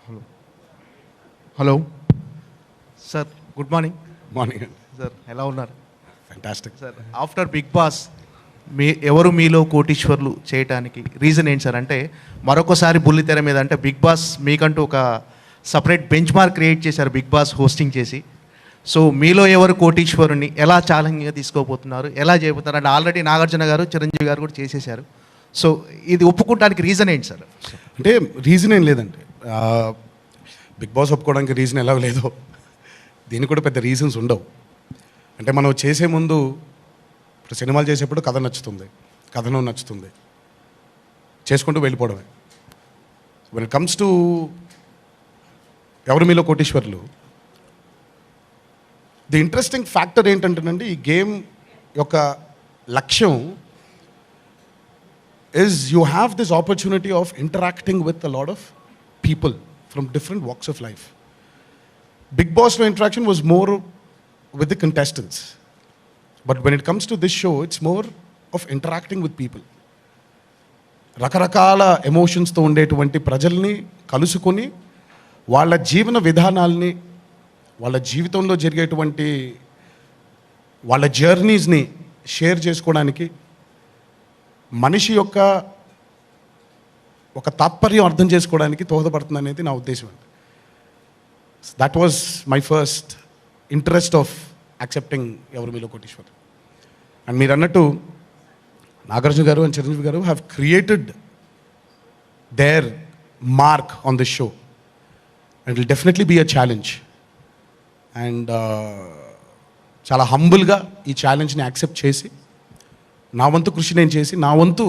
Hello hello sir, good morning. Morning. Sir ఎలా ఉన్నారు? Fantastic. Sir, after big boss ఎవరు మీలో కోటీశ్వర్లు చేయటానికి రీజన్ ఏంటి సార్? అంటే మరొకసారి బుల్లితెర మీద అంటే బిగ్ బాస్ మీకంటూ ఒక సపరేట్ బెంచ్ మార్క్ క్రియేట్ చేశారు బిగ్ బాస్ హోస్టింగ్ చేసి. సో మీలో ఎవరు కోటీశ్వరుని ఎలా ఛాలెంజ్గా తీసుకోబోతున్నారు, ఎలా చేయబోతున్నారు? అంటే ఆల్రెడీ నాగార్జున గారు, చిరంజీవి గారు కూడా చేసేశారు. సో ఇది ఒప్పుకోవడానికి రీజన్ ఏంటి సార్? అంటే రీజన్ ఏం లేదండి. బిగ్ బాస్ ఒప్పుకోవడానికి రీజన్ ఎలా లేదో దీనికి కూడా పెద్ద రీజన్స్ ఉండవు. అంటే మనం చేసే ముందు ఇప్పుడు సినిమాలు చేసేప్పుడు కథ నచ్చుతుంది, కథనం నచ్చుతుంది, చేసుకుంటూ వెళ్ళిపోవడమే. వెన్ ఇట్ కమ్స్ టు ఎవరు మీలో కోటీశ్వర్లు, ది ఇంట్రెస్టింగ్ ఫ్యాక్టర్ ఏంటంటేనండి, ఈ గేమ్ యొక్క లక్ష్యం is you have this opportunity of interacting with a lot of people from different walks of life. Big Boss no interaction was more with the contestants. But when it comes to this show, it's more of interacting with people. రకరకాల ఎమోషన్స్తో ఉండేటువంటి ప్రజల్ని కలుసుకొని వాళ్ళ జీవన విధానాల్ని, వాళ్ళ జీవితంలో జరిగేటువంటి వాళ్ళ జర్నీస్ని షేర్ చేసుకోవడానికి, మనిషి యొక్క ఒక తాత్పర్యం అర్థం చేసుకోవడానికి దోహదపడుతుంది అనేది నా ఉద్దేశం అండి. That was my first interest of accepting ఎవరు మీలో కోటీశ్వర్. అండ్ మీరు అన్నట్టు నాగార్జున గారు అండ్ చిరంజీవి గారు have created their mark on this show and will definitely be a challenge. And చాలా హంబుల్గా ఈ ఛాలెంజ్ని యాక్సెప్ట్ చేసి నా వంతు కృషి నేను చేసి నా వంతు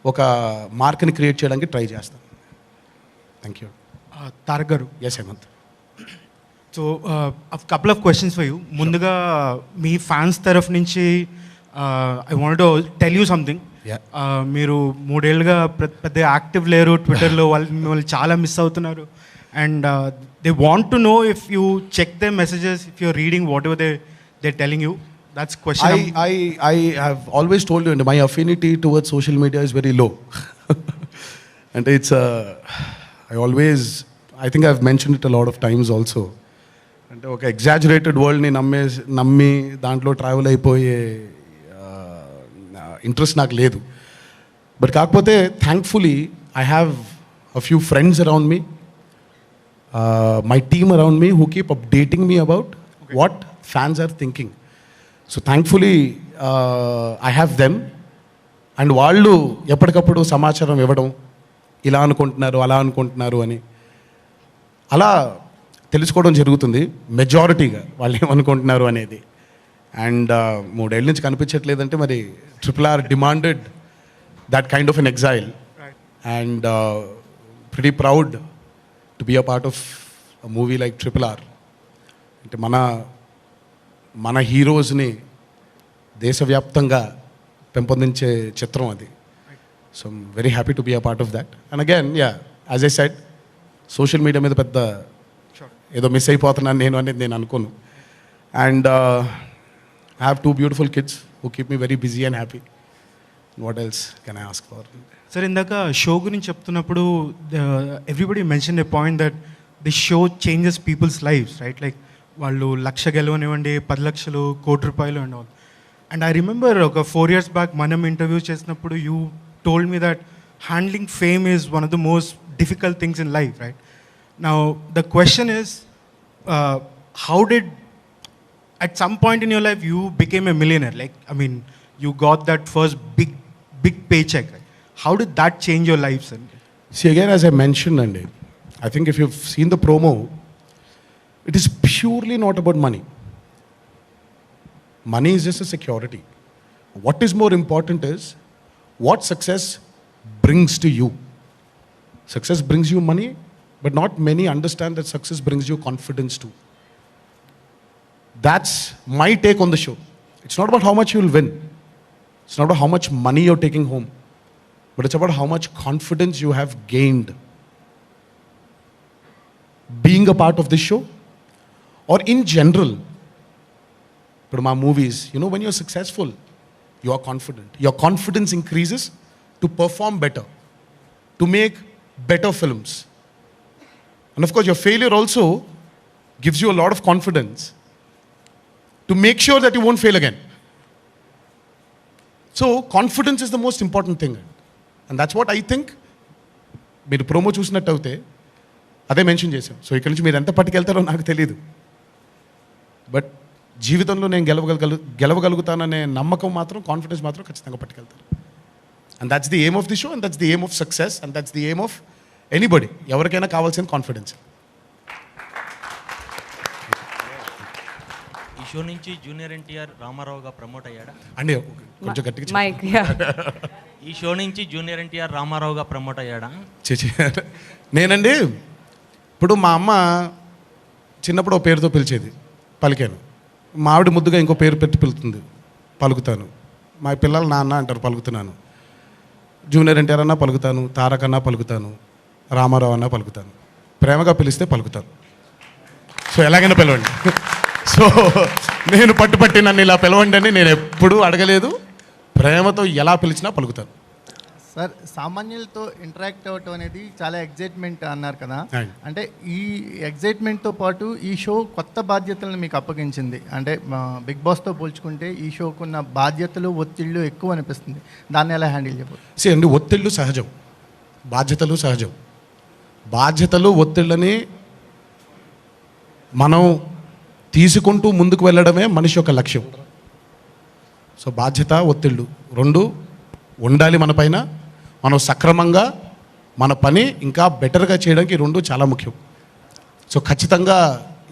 ఒక మార్క్ని క్రియేట్ చేయడానికి ట్రై చేస్తాను. Thank you. తారక్ గారు, S Hemanth. So couple of questions for you. ముందుగా మీ ఫ్యాన్స్ తరఫు నుంచి I want to tell you something. మీరు 3 ఏళ్ళుగా పెద్ద యాక్టివ్ లేరు ట్విట్టర్లో, వాళ్ళు మిమ్మల్ని చాలా మిస్ అవుతున్నారు. And they want to know if you check the messages, if your reading whatever they telling you. That's question. I have always told you, and my affinity towards social media is very low. And it's I think I've mentioned it a lot of times also. అంటే ఒక exaggerated వరల్డ్ని నమ్మి దాంట్లో travel అయిపోయే interest నాకు లేదు. But కాకపోతే thankfully I have a few friends around me, my team around me who keep updating me about what fans are thinking. So thankfully I have them. And వాళ్ళు ఎప్పటికప్పుడు సమాచారం ఇవ్వడం, ఇలా అనుకుంటున్నారు అలా అనుకుంటున్నారు అని అలా తెలుసుకోవడం జరుగుతుంది మెజారిటీగా వాళ్ళు ఏమనుకుంటున్నారు అనేది. అండ్ 3 ఏళ్ళ నుంచి కనిపించట్లేదంటే మరి RRR demanded that kind of an exile. And pretty proud to be a part of a movie like RRR. అంటే మన హీరోస్ని దేశవ్యాప్తంగా పెంపొందించే చిత్రం అది. So I'm very happy to be a part of that. And again as I said, social media మీద పెద్ద ఏదో మిస్ అయిపోతున్నాను నేను అనేది నేను అనుకోను. And I have 2 beautiful kids who keep me very busy and happy. What else can I ask for? Sir, ఇందాక show గురించి చెప్తున్నప్పుడు everybody mention a point that the show changes people's lives, right? Like వాళ్ళు 1,00,000 గెలవనివ్వండి, 10 లక్షలు, ₹1,00,00,000 and all. And I remember ఒక 4 years back మనం interview చేసినప్పుడు you told me that handling fame is one of the most difficult things in life, right? Now the question is, how did at some point in your life you became a millionaire? Like, I mean, you got that first big paycheck, right? How did that change your life, sir? See, again, as I mentioned, and I think if you've seen the promo, it is purely not about money. Money is just a security. What is more important is what success brings to you. Success brings you money, but not many understand that success brings you confidence too. That's my take on the show. It's not about how much you'll win. It's not about how much money you're taking home. But it's about how much confidence you have gained being a part of this show. Or in general, but my movies, when you're successful, you are confident. Your confidence increases to perform better, to make better films. And of course, your failure also gives you a lot of confidence to make sure that you won't fail again. So, confidence is the most important thing. And that's what I think. మీరు promo చూసినట్టు అయితే అదే mention చేశాం. So ఇక్కడ నుంచి మీరు ఎంత పట్టుకెళ్తారో నాకు తెలియదు, బట్ జీవితంలో నేను గెలవగలుగుతాననే నమ్మకం మాత్రం, కాన్ఫిడెన్స్ మాత్రం ఖచ్చితంగా పట్టుకెళ్తారు. And that's the aim of the show, and that's the aim of success, and that's the aim of anybody. ఎవరికైనా కావాల్సిన కాన్ఫిడెన్స్. ఈ షో నుంచి జూనియర్ ఎన్టీఆర్ రామారావుగా ప్రమోట్ అయ్యాడా అండి కొంచెం గట్టిగా మైక్ ఈ షో నుంచి జూనియర్ ఎన్టీఆర్ రామారావుగా ప్రమోట్ అయ్యాడా? నేనండి ఇప్పుడు మా అమ్మ చిన్నప్పుడు ఓ పేరుతో పిలిచేది, పలికాను. మా ఆవిడ ముద్దుగా ఇంకో పేరు పెట్టి పిలుతుంది, పలుకుతాను. మా పిల్లలు నాన్న అంటారు, పలుకుతున్నాను. జూనియర్ ఎన్టీఆర్ అన్నా పలుకుతాను, తారక్ అన్నా పలుకుతాను, రామారావు అన్నా పలుకుతాను. ప్రేమగా పిలిస్తే పలుకుతాను. సో ఎలాగైనా పిలవండి. సో నేను పట్టుపట్టి నన్ను ఇలా పిలవండి అని నేను ఎప్పుడూ అడగలేదు. ప్రేమతో ఎలా పిలిచినా పలుకుతాను. సార్, సామాన్యులతో ఇంటరాక్ట్ అవ్వటం అనేది చాలా ఎగ్జైట్మెంట్ అన్నారు కదా, అవును. అంటే ఈ ఎగ్జైట్మెంట్తో పాటు ఈ షో కొత్త బాధ్యతలను మీకు అప్పగించింది. అంటే బిగ్ బాస్తో పోల్చుకుంటే ఈ షోకున్న బాధ్యతలు, ఒత్తిళ్ళు ఎక్కువ అనిపిస్తుంది. దాన్ని ఎలా హ్యాండిల్ చేయబోతుంది? అండి, ఒత్తిళ్ళు సహజం, బాధ్యతలు సహజం. బాధ్యతలు, ఒత్తిళ్ళని మనం తీసుకుంటూ ముందుకు వెళ్ళడమే మనిషి యొక్క లక్ష్యం. సో బాధ్యత, ఒత్తిళ్ళు రెండు ఉండాలి మన పైన. మనం సక్రమంగా మన పని ఇంకా బెటర్గా చేయడానికి ఈ రెండు చాలా ముఖ్యం. సో ఖచ్చితంగా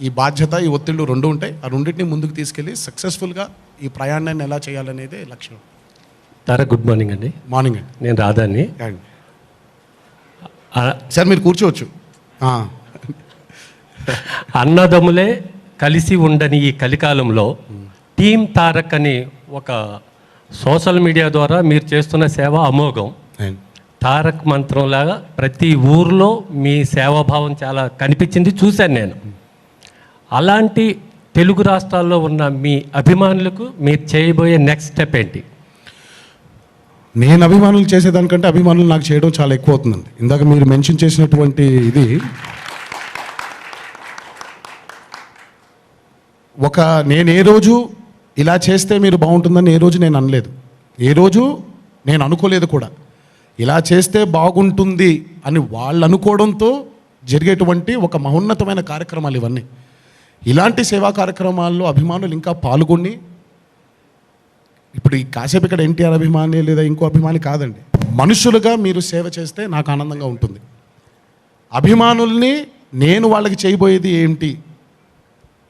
ఈ బాధ్యత, ఈ ఒత్తిళ్ళు రెండు ఉంటాయి. ఆ రెండింటిని ముందుకు తీసుకెళ్ళి సక్సెస్ఫుల్గా ఈ ప్రయాణాన్ని ఎలా చేయాలనేదే లక్ష్యం. తారక్, గుడ్ మార్నింగ్ అండి. మార్నింగ్ అండి. నేను రాధాని. సార్ మీరు కూర్చోవచ్చు. అన్నదమ్ములే కలిసి ఉండని ఈ కలికాలంలో టీమ్ తారక్ అని ఒక సోషల్ మీడియా ద్వారా మీరు చేస్తున్న సేవ అమోఘం. తారక్ మంత్రంలాగా ప్రతి ఊర్లో మీ సేవాభావం చాలా కనిపించింది, చూశాను నేను. అలాంటి తెలుగు రాష్ట్రాల్లో ఉన్న మీ అభిమానులకు మీరు చేయబోయే నెక్స్ట్ స్టెప్ ఏంటి? నేను అభిమానులు చేసేదానికంటే అభిమానులు నాకు చేయడం చాలా ఎక్కువ అవుతుందండి. ఇందాక మీరు మెన్షన్ చేసినటువంటి ఇది నేను ఏ రోజు ఇలా చేస్తే మీరు బాగుంటుందని ఏ రోజు నేను అనలేదు, ఏ రోజు నేను అనుకోలేదు కూడా. ఇలా చేస్తే బాగుంటుంది అని వాళ్ళు అనుకోవడంతో జరిగేటువంటి ఒక మహోన్నతమైన కార్యక్రమాలు ఇవన్నీ. ఇలాంటి సేవా కార్యక్రమాల్లో అభిమానులు ఇంకా పాల్గొని, ఇప్పుడు ఈ కాసేపు ఇక్కడ ఎన్టీఆర్ అభిమాని లేదా ఇంకో అభిమాని కాదండి, మనుషులుగా మీరు సేవ చేస్తే నాకు ఆనందంగా ఉంటుంది. అభిమానుల్ని నేను వాళ్ళకి చేయబోయేది ఏంటి,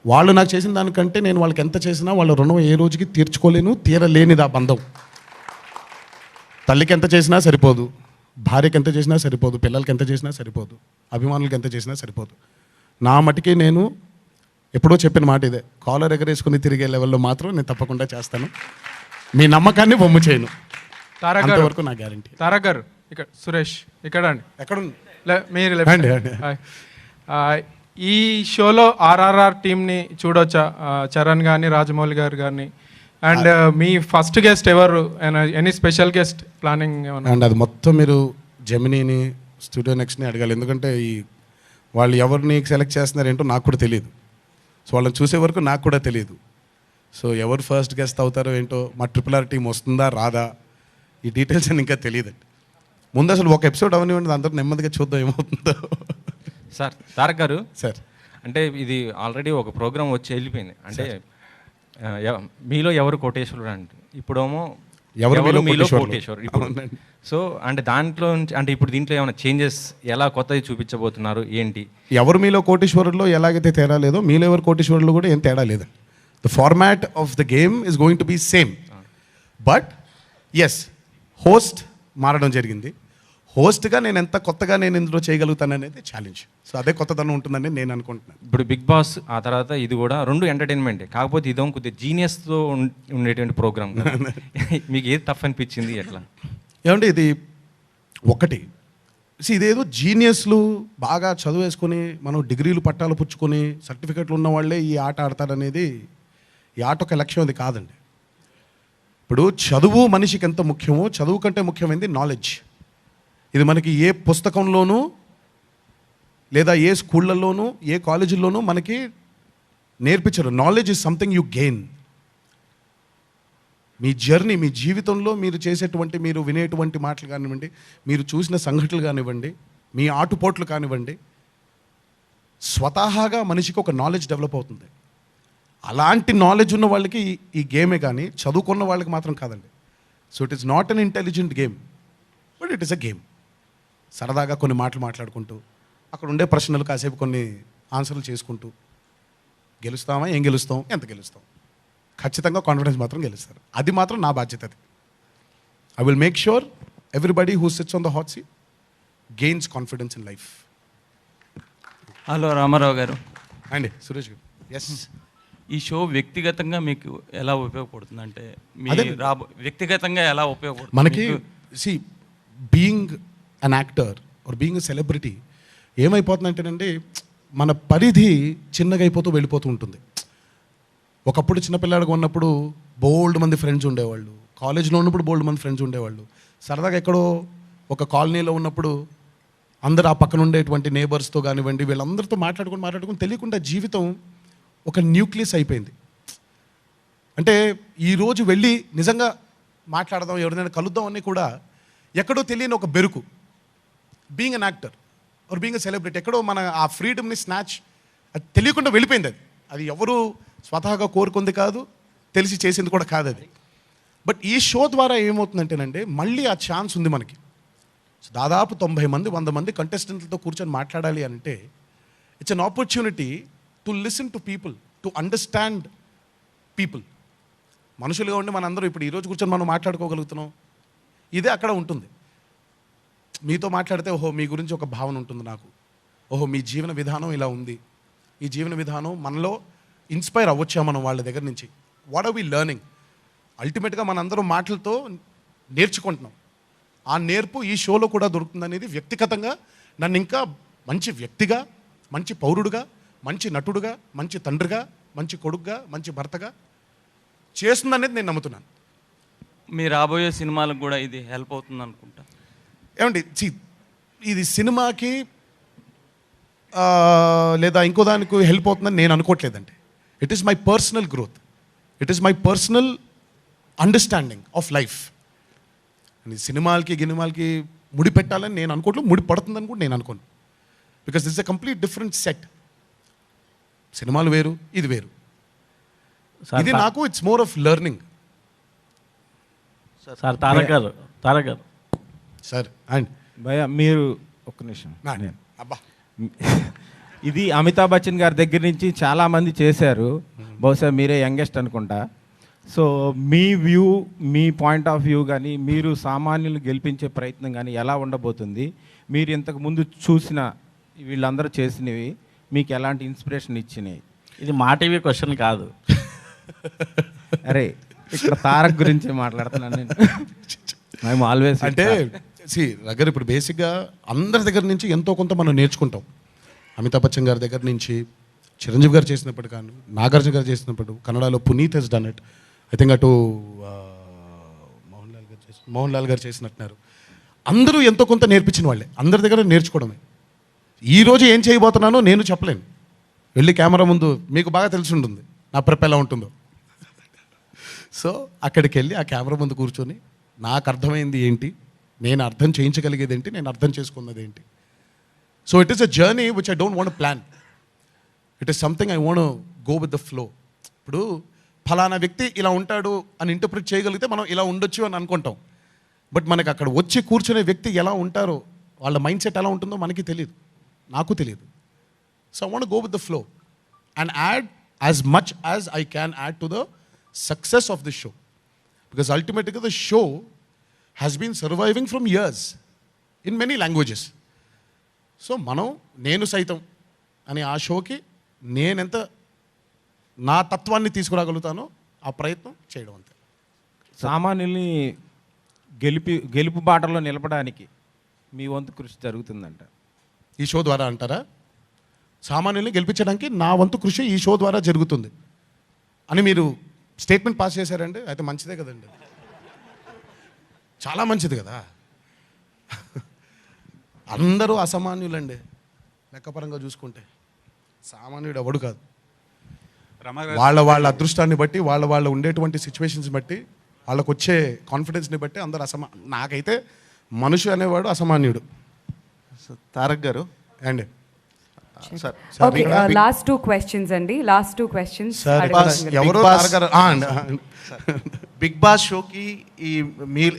వాళ్ళు నాకు చేసిన దానికంటే నేను వాళ్ళకి ఎంత చేసినా వాళ్ళ రుణం ఏ రోజుకి తీర్చుకోలేను, తీరలేనిది ఆ బంధం. తల్లికి ఎంత చేసినా సరిపోదు, భార్యకి ఎంత చేసినా సరిపోదు, పిల్లలకి ఎంత చేసినా సరిపోదు, అభిమానులకి ఎంత చేసినా సరిపోదు. నా మటుకి నేను ఎప్పుడో చెప్పిన మాట ఇదే, కాలర్ ఎగరేసుకుని తిరిగే లెవెల్లో మాత్రం నేను తప్పకుండా చేస్తాను. మీ నమ్మకాన్ని బొమ్మ చేయను. తారక్ అంతవరకు నా గ్యారంటీ. తారక్ గారు, ఇక్కడ సురేష్ ఇక్కడ అండి, ఎక్కడ మీరు అండి. ఈ షోలో ఆర్ఆర్ఆర్ టీమ్ని చూడొచ్చా? చరణ్ కానీ, రాజమౌళి గారు కానీ, అండ్ మీ ఫస్ట్ గెస్ట్ ఎవరు? ఎనీ స్పెషల్ గెస్ట్ ప్లానింగ్ ఏమన్నా? అండ్ అది మొత్తం మీరు జెమినీని, స్టూడియో నెక్స్ట్ని అడగాలి. ఎందుకంటే వాళ్ళు ఎవరిని సెలెక్ట్ చేస్తున్నారు ఏంటో నాకు కూడా తెలియదు. సో వాళ్ళని చూసే వరకు నాకు కూడా తెలియదు. సో ఎవరు ఫస్ట్ గెస్ట్ అవుతారో ఏంటో, మా RRR టీం వస్తుందా రాదా, ఈ డీటెయిల్స్ అని ఇంకా తెలియదండి. ముందు అసలు ఒక ఎపిసోడ్ అవనివ్వండి, అందరూ నెమ్మదిగా చూద్దాం ఏమవుతుందో. సార్ తారక్ గారు, సార్ అంటే ఇది ఆల్రెడీ ఒక ప్రోగ్రామ్ వచ్చి వెళ్ళిపోయింది. అంటే మీలో ఎవరు కోటేశ్వరుడు అంటే, ఇప్పుడేమో ఎవరు మీలో కోటేశ్వరు ఇప్పుడు. సో అంటే దాంట్లో అంటే ఇప్పుడు దీంట్లో ఏమైనా చేంజెస్, ఎలా కొత్తది చూపించబోతున్నారు ఏంటి? ఎవరు మీలో కోటీశ్వరుల్లో ఎలాగైతే తేడా లేదో మీలో ఎవరు కోటీశ్వరులు కూడా ఏం తేడా లేదండి. The format of the game is going to be same. But yes, host మారడం జరిగింది. హోస్ట్గా నేను ఎంత కొత్తగా నేను ఇందులో చేయగలుగుతాననేది ఛాలెంజ్. సో అదే కొత్తదనం ఉంటుందని నేను అనుకుంటున్నాను. ఇప్పుడు బిగ్ బాస్ ఆ తర్వాత ఇది కూడా రెండు ఎంటర్టైన్మెంటే, కాకపోతే ఇదో కొద్దిగా జీనియస్తో ఉండేటువంటి ప్రోగ్రామ్. మీకు ఏది టఫ్ అనిపించింది ఎట్లా? ఏమంటే ఇది ఒకటి, ఇదేదో జీనియస్లు బాగా చదువేసుకొని మనం డిగ్రీలు పట్టాలు పుచ్చుకొని సర్టిఫికెట్లు ఉన్న వాళ్ళే ఈ ఆట ఆడతారనేది, ఈ ఆట ఒక లక్ష్యం అది కాదండి. ఇప్పుడు చదువు మనిషికి ఎంత ముఖ్యమో, చదువు కంటే ముఖ్యమైనది నాలెడ్జ్. ఇది మనకి ఏ పుస్తకంలోనూ లేదా ఏ స్కూళ్ళల్లోనూ ఏ కాలేజీల్లోనూ మనకి నేర్పించరు. Knowledge is something you gain. మీ జర్నీ, మీ జీవితంలో మీరు చేసేటువంటి, మీరు వినేటువంటి మాటలు కానివ్వండి, మీరు చూసిన సంఘటనలు కానివ్వండి, మీ ఆటుపోట్లు కానివ్వండి, స్వతహాగా మనిషికి ఒక నాలెడ్జ్ డెవలప్ అవుతుంది. అలాంటి నాలెడ్జ్ ఉన్న వాళ్ళకి ఈ గేమే కానీ చదువుకున్న వాళ్ళకి మాత్రం కాదండి. So it is not an intelligent game, but it is a game. సరదాగా కొన్ని మాటలు మాట్లాడుకుంటూ, అక్కడ ఉండే ప్రశ్నలు కాసేపు కొన్ని ఆన్సర్లు చేసుకుంటూ, గెలుస్తామా, ఏం గెలుస్తాం, ఎంత గెలుస్తాం, ఖచ్చితంగా కాన్ఫిడెన్స్ మాత్రం గెలుస్తారు. అది మాత్రం నా బాధ్యత. అది I will make sure everybody who sits on the hot seat gains confidence in life. Hello Ramarao గారు, అండి సురేష్ గారు. ఎస్, ఈ షో వ్యక్తిగతంగా మీకు ఎలా ఉపయోగపడుతుంది? అంటే మీ అదే. వ్యక్తిగతంగా ఎలా ఉపయోగపడుతుంది మనకి మీకు? సి being an actor or being a celebrity ఏమైపోతుందంటేనండి, మన పరిధి చిన్నగా అయిపోతూ వెళ్ళిపోతూ ఉంటుంది. ఒకప్పుడు చిన్నపిల్లాడిగా ఉన్నప్పుడు బోల్డ్ మంది ఫ్రెండ్స్ ఉండేవాళ్ళు, కాలేజ్లో ఉన్నప్పుడు బోల్డ్ మంది ఫ్రెండ్స్ ఉండేవాళ్ళు, సరదాగా ఎక్కడో ఒక కాలనీలో ఉన్నప్పుడు అందరు ఆ పక్కన ఉండేటువంటి నేబర్స్తో కానివ్వండి, వీళ్ళందరితో మాట్లాడుకుని తెలియకుండా జీవితం ఒక న్యూక్లియస్ అయిపోయింది. అంటే ఈరోజు వెళ్ళి నిజంగా మాట్లాడదాం, ఎవరినైనా కలుద్దాం అని కూడా ఎక్కడో తెలియని ఒక బెరుకు. Being an actor or being a celebrity, ఎక్కడో మన ఆ ఫ్రీడమ్ని స్నాచ్, అది తెలియకుండా వెళ్ళిపోయింది. అది ఎవరు స్వతహాగా కోరుకుంది కాదు, తెలిసి చేసింది కూడా కాదు అది. బట్ ఈ షో ద్వారా ఏమవుతుందంటేనండి, మళ్ళీ ఆ ఛాన్స్ ఉంది మనకి. దాదాపు 90 మంది 100 మంది కంటెస్టెంట్లతో కూర్చొని మాట్లాడాలి అంటే it's an opportunity to listen to people, to understand people. మనుషులుగా ఉండి మనందరం ఇప్పుడు ఈరోజు కూర్చొని మనం మాట్లాడుకోగలుగుతున్నాం. ఇదే అక్కడ ఉంటుంది. మీతో మాట్లాడితే ఓహో మీ గురించి ఒక భావన ఉంటుంది నాకు, ఓహో మీ జీవన విధానం ఇలా ఉంది, ఈ జీవన విధానం మనలో ఇన్స్పైర్ అవ్వచ్చా మనం వాళ్ళ దగ్గర నుంచి. What are we learning? అల్టిమేట్గా మనందరం మాటలతో నేర్చుకుంటున్నాం. ఆ నేర్పు ఈ షోలో కూడా దొరుకుతుందనేది వ్యక్తిగతంగా నన్ను ఇంకా మంచి వ్యక్తిగా, మంచి పౌరుడుగా, మంచి నటుడుగా, మంచి తండ్రిగా, మంచి కొడుకుగా, మంచి భర్తగా చేస్తుందనేది నేను నమ్ముతున్నాను. మీ రాబోయే సినిమాలకు కూడా ఇది హెల్ప్ అవుతుంది అనుకుంటా. ఏమండి, ఇది సినిమాకి లేదా ఇంకో దానికి హెల్ప్ అవుతుందని నేను అనుకోవట్లేదండి. It is my personal growth, it is my personal understanding of life. సినిమాలకి గినిమాలకి ముడి పెట్టాలని నేను అనుకోవట్లేదు, ముడి పడుతుందని కూడా నేను అనుకోను. Because this a complete different set. సినిమాలు వేరు, ఇది వేరు. ఇది నాకు it's more of learning. Sir Tarak గారు సార్ అండ్ భయ మీరు ఒక్క నిమిషం. అబ్బా, ఇది అమితాబ్ బచ్చన్ గారి దగ్గర నుంచి చాలామంది చేశారు, బహుశా మీరే యంగెస్ట్ అనుకుంటా. So me view, me point of view కానీ, మీరు సామాన్యులు గెలిపించే ప్రయత్నం కానీ ఎలా ఉండబోతుంది? మీరు ఇంతకు ముందు చూసిన వీళ్ళందరూ చేసినవి మీకు ఎలాంటి ఇన్స్పిరేషన్ ఇచ్చినాయి? ఇది మా టీవీ క్వశ్చన్ కాదు. అరే ఇక్కడ తారక్ గురించి మాట్లాడుతున్నాను నేను. ఐఎమ్ ఆల్వేస్ అంటే దగ్గర ఇప్పుడు బేసిక్గా అందరి దగ్గర నుంచి ఎంతో కొంత మనం నేర్చుకుంటాం. అమితాబ్ బచ్చన్ గారి దగ్గర నుంచి, చిరంజీవి గారు చేసినప్పుడు కానీ, నాగార్జున గారు చేసినప్పుడు, కన్నడలో Puneeth he's done it. I think అటు మోహన్ లాల్ గారు చేసినట్టున్నారు. అందరూ ఎంతో కొంత నేర్పించిన వాళ్ళే, అందరి దగ్గర నేర్చుకోవడమే. ఈరోజు ఏం చేయబోతున్నానో నేను చెప్పలేను. వెళ్ళి కెమెరా ముందు మీకు బాగా తెలిసి ఉంటుంది నా ప్రెప్ ఎలా ఉంటుందో. సో అక్కడికి వెళ్ళి ఆ కెమెరా ముందు కూర్చొని నాకు అర్థమైంది ఏంటి, నేను అర్థం చేయించగలిగేది ఏంటి, నేను అర్థం చేసుకున్నది ఏంటి. So it is a journey which I don't want plan. It is something I want go with the flow. ఇప్పుడు ఫలానా వ్యక్తి ఇలా ఉంటాడు అని ఇంటర్ప్రిట్ చేయగలిగితే మనం ఇలా ఉండొచ్చు అని అనుకుంటాం. బట్ మనకి అక్కడ వచ్చి కూర్చునే వ్యక్తి ఎలా ఉంటారో, వాళ్ళ మైండ్ సెట్ ఎలా ఉంటుందో మనకి తెలియదు, నాకు తెలియదు. So I want go with the flow and add as much as I can add to the success of the show. Because అల్టిమేట్గా the show has been surviving from years in many languages. So నేను సైతం అని ఆ షోకి నేనెంత నా తత్వాన్ని తీసుకురాగలుగుతానో ఆ ప్రయత్నం చేయడం అంతే. సామాన్యుల్ని గెలుపు బాటలో నిలపడానికి మీ వంతు కృషి జరుగుతుందంట ఈ షో ద్వారా అంటారా? సామాన్యుల్ని గెలిపించడానికి నా వంతు కృషి ఈ షో ద్వారా జరుగుతుంది అని మీరు స్టేట్మెంట్ పాస్ చేశారండి. అయితే మంచిదే కదండి, చాలా మంచిది కదా. అందరూ అసామాన్యులండి, లెక్కపరంగా చూసుకుంటే సామాన్యుడు ఎవడు కాదు. రమాగారు వాళ్ళ అదృష్టాన్ని బట్టి వాళ్ళ ఉండేటువంటి సిచ్యువేషన్స్ బట్టి వాళ్ళకు వచ్చే కాన్ఫిడెన్స్ని బట్టి అందరు నాకైతే మనిషి అనేవాడు అసామాన్యుడు. తారక్ గారు అండి సార్ ఓకే, లాస్ట్ 2 questions అండి. లాస్ట్ 2 questions సార్ ఎవరో బిగ్ బాస్ షోకి ఈ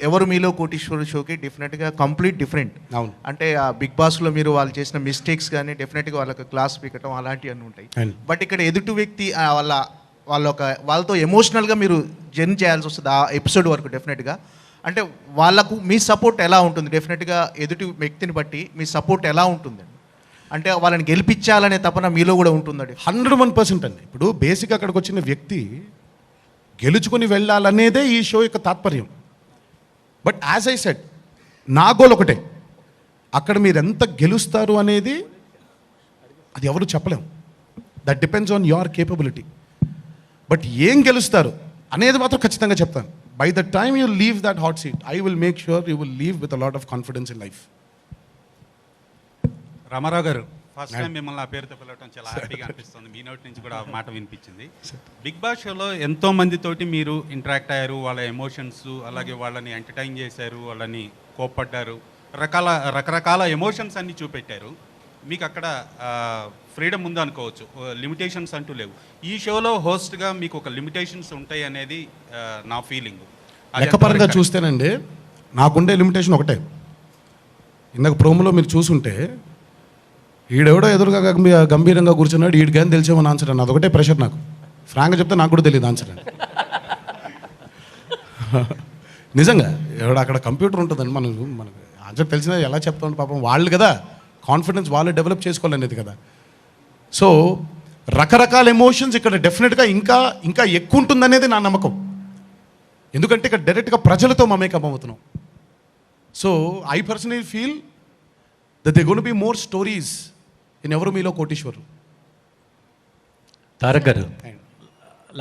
ఎవరు మీలో కోటీశ్వరుడు షోకి డెఫినెట్గా కంప్లీట్ డిఫరెంట్. అవును. అంటే ఆ బిగ్ బాస్లో మీరు వాళ్ళు చేసిన మిస్టేక్స్ కానీ డెఫినెట్గా వాళ్ళకి క్లాస్ పీకటం అలాంటివన్నీ ఉంటాయి. బట్ ఇక్కడ ఎదుటి వ్యక్తి వాళ్ళతో ఎమోషనల్గా మీరు జర్నీ చేయాల్సి వస్తుంది ఆ ఎపిసోడ్ వరకు డెఫినెట్గా. అంటే వాళ్ళకు మీ సపోర్ట్ ఎలా ఉంటుంది? డెఫినెట్గా ఎదుటి వ్యక్తిని బట్టి మీ సపోర్ట్ ఎలా ఉంటుంది? అంటే వాళ్ళని గెలిపించాలనే తపన మీలో కూడా ఉంటుందండి. 101% అండి. ఇప్పుడు బేసిక్ అక్కడికి వచ్చిన వ్యక్తి గెలుచుకొని వెళ్ళాలనేదే ఈ షో యొక్క తాత్పర్యం. బట్ యాజ్ ఐ సెడ్, నా గోల్ ఒకటే, అక్కడ మీరు ఎంత గెలుస్తారు అనేది అది ఎవరు చెప్పలేం. That depends on your capability. But ఏం గెలుస్తారు అనేది మాత్రం ఖచ్చితంగా చెప్తాను. By the time you leave that hot seat, I will make sure you will leave with a lot of confidence in life. Ramarao గారు, ఫస్ట్ టైం మిమ్మల్ని ఆ పేరుతో పిలవటం చాలా హ్యాపీగా అనిపిస్తుంది. మీ నోటి నుంచి కూడా ఆ మాట వినిపించింది. బిగ్ బాస్ షోలో ఎంతో మందితోటి మీరు ఇంటరాక్ట్ అయ్యారు, వాళ్ళ ఎమోషన్స్, అలాగే వాళ్ళని ఎంటర్టైన్ చేశారు, వాళ్ళని కోప్పడ్డారు, రకరకాల ఎమోషన్స్ అన్ని చూపెట్టారు. మీకు అక్కడ ఫ్రీడమ్ ఉంది అనుకోవచ్చు, లిమిటేషన్స్ అంటూ లేవు. ఈ షోలో హోస్ట్గా మీకు ఒక లిమిటేషన్స్ ఉంటాయి అనేది నా ఫీలింగ్. లెక్కపరంగా చూస్తేనండి నాకుండే లిమిటేషన్ ఒకటే. ఇందాక ప్రోమోలో మీరు చూసుంటే ఈడెవడో ఎదురుగా గంభీరంగా కూర్చున్నాడు, ఈడికి కానీ తెలిసేమని ఆన్సర్ అని అదొకటే ప్రెషర్ నాకు. ఫ్రాంక్గా చెప్తే నాకు కూడా తెలియదు ఆన్సర్ అని. నిజంగా ఎవడ అక్కడ కంప్యూటర్ ఉంటుందండి, మనకు ఆన్సర్ తెలిసినా ఎలా చెప్తాం పాపం వాళ్ళు కదా, కాన్ఫిడెన్స్ వాళ్ళు డెవలప్ చేసుకోవాలనేది కదా. సో రకరకాల ఎమోషన్స్ ఇక్కడ డెఫినెట్గా ఇంకా ఎక్కువ ఉంటుందనేది నా నమ్మకం. ఎందుకంటే ఇక్కడ డైరెక్ట్గా ప్రజలతో మమేకం అవుతున్నాం. So I personally feel that they gonna be more stories in ఎవరు మీలో కోటీశ్వరు. తారక్ గారు,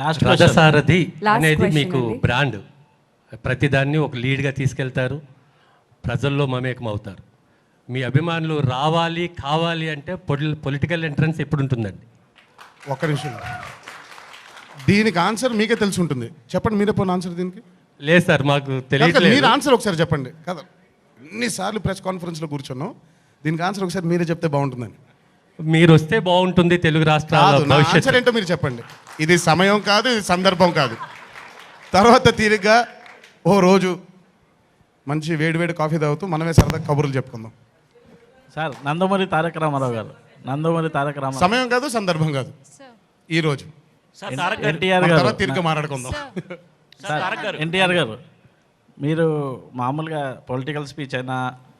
లాస్ట్ రథసారథి Last అనేది question మీకు అండి. బ్రాండ్. ప్రతిదాన్ని ఒక లీడ్గా తీసుకెళ్తారు, ప్రజల్లో మమేకం అవుతారు. మీ అభిమానులు రావాలి కావాలి అంటే పొలిటికల్ ఎంట్రన్స్ ఎప్పుడు ఉంటుందండి? ఒక్క నిమిషం, దీనికి ఆన్సర్ మీకే తెలిసి ఉంటుంది. చెప్పండి, మీరే పోయిన ఆన్సర్ దీనికి. లేదు సార్, మాకు మీరు తెలియదు. ఆన్సర్ ఒకసారి చెప్పండి. కదా ఎన్నిసార్లు ప్రెస్ కాన్ఫరెన్స్లో కూర్చున్నాం, దీనికి ఆన్సర్ ఒకసారి మీరే చెప్తే బాగుంటుందని. మీరు వస్తే బాగుంటుంది తెలుగు రాష్ట్రాల కాదు, నా భవిష్యత్తు. ఆన్సర్ ఏంటో మీరు చెప్పండి. ఇది సమయం కాదు, ఇది సందర్భం కాదు. తర్వాత తీరిగ్గా ఓ రోజు మంచి వేడివేడి కాఫీ తాగుతూ మనమే సరదా కబుర్లు చెప్పుకుందాం. సార్, నందమూరి తారక రామారావు గారు, నందమూరి తారక రామారావు సమయం కాదు, సందర్భం కాదు, ఈ రోజు ఎన్టీఆర్ మన గారు, తర్వాత తీరిక మాట్లాడుకుందాం. ఎన్టీఆర్ గారు, మీరు మామూలుగా పొలిటికల్ స్పీచ్ అయినా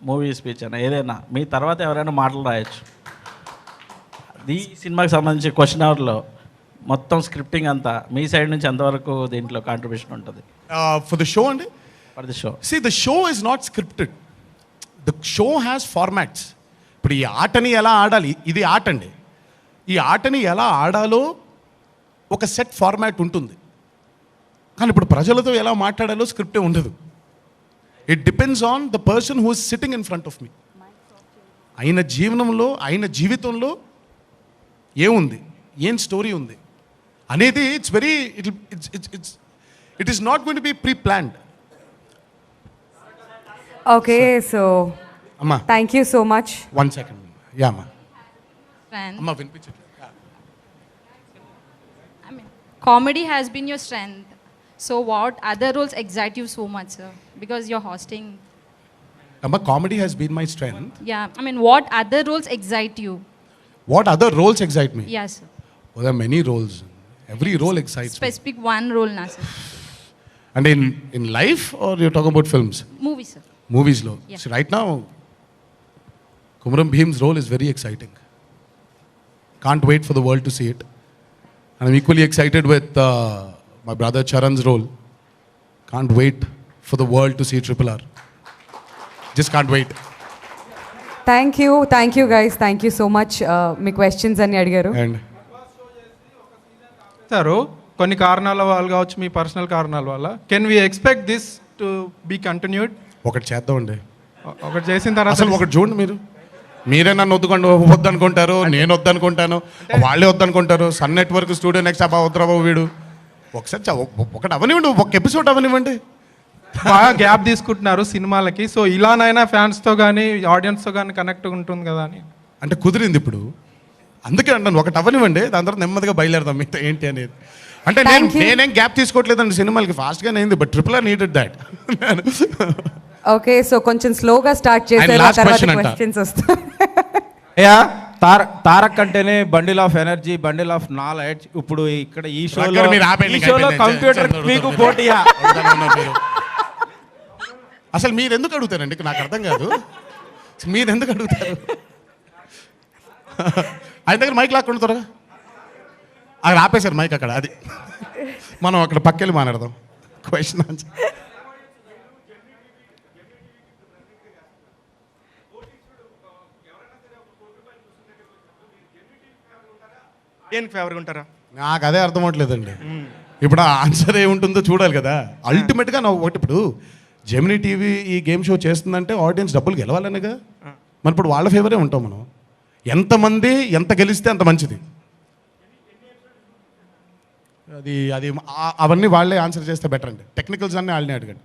మూవీ స్పీచ్ అయినా ఏదైనా మీ తర్వాత ఎవరైనా మాటలు రాయొచ్చు. ఈ సినిమాకి సంబంధించి క్వశ్చన్ అవర్లో మొత్తం స్క్రిప్టింగ్ అంతా మీ సైడ్ నుంచి ఎంతవరకు దీంట్లో కాంట్రిబ్యూషన్ ఉంటుంది? ఫర్ ద షో అండి, for the show. See, the show is not scripted. The show has formats. ఇప్పుడు ఈ ఆటని ఎలా ఆడాలి, ఇది ఆట అండి. ఈ ఆటని ఎలా ఆడాలో ఒక సెట్ ఫార్మాట్ ఉంటుంది. కానీ ఇప్పుడు ప్రజలతో ఎలా మాట్లాడాలో స్క్రిప్టే ఉండదు. It depends on the person who is sitting in front of me. ఆయన జీవనంలో, ఆయన జీవితంలో ఏముంది, ఏం స్టోరీ ఉంది అనేది it is not going to be pre planned. Okay, so అమ్మా, thank you so much. 1 second. Yeah అమ్మా, అమ్మా వినిపించట్లేదు. Comedy has been your strength. So what other roles excite you so much, sir? Because you're hosting. Amma, comedy has been my strength. Yeah, I mean, what other roles excite you? What other roles excite me? Yes, sir. Well, there are many roles. Every role excites me. Specific one role, na, sir. And in life, or you're talking about films? Movie, sir. Movies lo. Yeah. So right now, Kumaram Bhim's role is very exciting. Can't wait for the world to see it. And I'm equally excited with my brother Charan's role. Can't wait for the world to see Triple R. Just can't wait. Thank you guys, thank you so much. Me questions అన్ని అడిగారు. And sir, కొన్ని కారణాల వల్ల కావచ్చు, మీ personal కారణాల వల్ల, can we expect this to be continued? ఒకటి చేద్దామండి. ఒకటి చేసిన తర్వాత అసలు ఒకటి చూడండి మీరు, మీరే నన్ను వద్దనుకుంటారు, నేను వద్దనుకుంటాను, వాళ్ళే వద్దనుకుంటారు. సన్ నెట్వర్క్ స్టూడియో నెక్స్ట్ అబ్బా వద్దరాబాబు వీడు. ఒకసారి ఒకటి అవనివ్వండి, ఒక ఎపిసోడ్ అవనివ్వండి. బాగా గ్యాప్ తీసుకుంటున్నారు సినిమాలకి. సో ఇలానైనా ఫ్యాన్స్తో కానీ ఆడియన్స్తో కానీ కనెక్ట్ ఉంటుంది కదా అని. అంటే కుదిరింది ఇప్పుడు, అందుకే అంటాను ఒకటి అవనివ్వండి, దాని తర్వాత నెమ్మదిగా బయలుదేరదాం మిగతా ఏంటి అనేది. అంటే నేనేం గ్యాప్ తీసుకోవట్లేదండి సినిమాలకి, ఫాస్ట్గానే అయింది. But triple R needed that. Okay, so కొంచెం స్లోగా స్టార్ట్ చేసే last తర్వాత question అంట. క్వశ్చన్స్ వస్తాయి. యా తారక్ అంటేనే bundle of energy, bundle of knowledge. ఇప్పుడు ఇక్కడ ఈ షోలో కంప్యూటర్ మీకు పోటీయా? అసలు మీరు ఎందుకు అడుగుతారండి, నాకు అర్థం కాదు. మీరు ఎందుకు అడుగుతారు? ఆయన దగ్గర మైక్ లాక్కుండా త్వరగా. అక్కడ ఆపేశారు మైక్ అక్కడ, అది మనం అక్కడ పక్కెళ్ళి మాట్లాడదాం. Question answer. దేనికి ఫేవర్గా ఉంటారా? నాకు అదే అర్థం అవ్వట్లేదండి. ఇప్పుడు ఆ ఆన్సర్ ఏముంటుందో చూడాలి కదా. అల్టిమేట్గా నా ఒకటి, ఇప్పుడు జెమినీ టీవీ ఈ గేమ్ షో చేస్తుందంటే ఆడియన్స్ డబ్బులు గెలవాలనేగా. మరి ఇప్పుడు వాళ్ళ ఫేవరే ఉంటాం మనం. ఎంతమంది ఎంత గెలిస్తే అంత మంచిది. అది అది అవన్నీ వాళ్ళే ఆన్సర్ చేస్తే బెటర్ అండి. టెక్నికల్స్ అన్నీ వాళ్ళని అడగండి.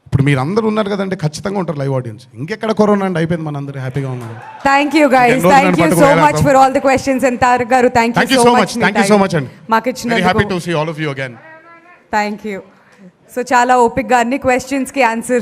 ఇప్పుడు మీరు అందరూ ఉన్నారు కదండి, ఖచ్చితంగా ఉంటారు లైవ్ ఆడియన్స్. ఇంకెక్కడ కరోనా అండి, అయిపోయింది, మన అందరూ హ్యాపీగా ఉన్నారు. Thank you guys, thank you so much for all the questions. And Tarak గారు thank you so much. Thank you so much అండి. మాకు ఇచ్చిన happy to see all of you again. Thank you. So చాలా ఓపిక్గా అన్ని క్వశ్చన్స్కి ఆన్సర్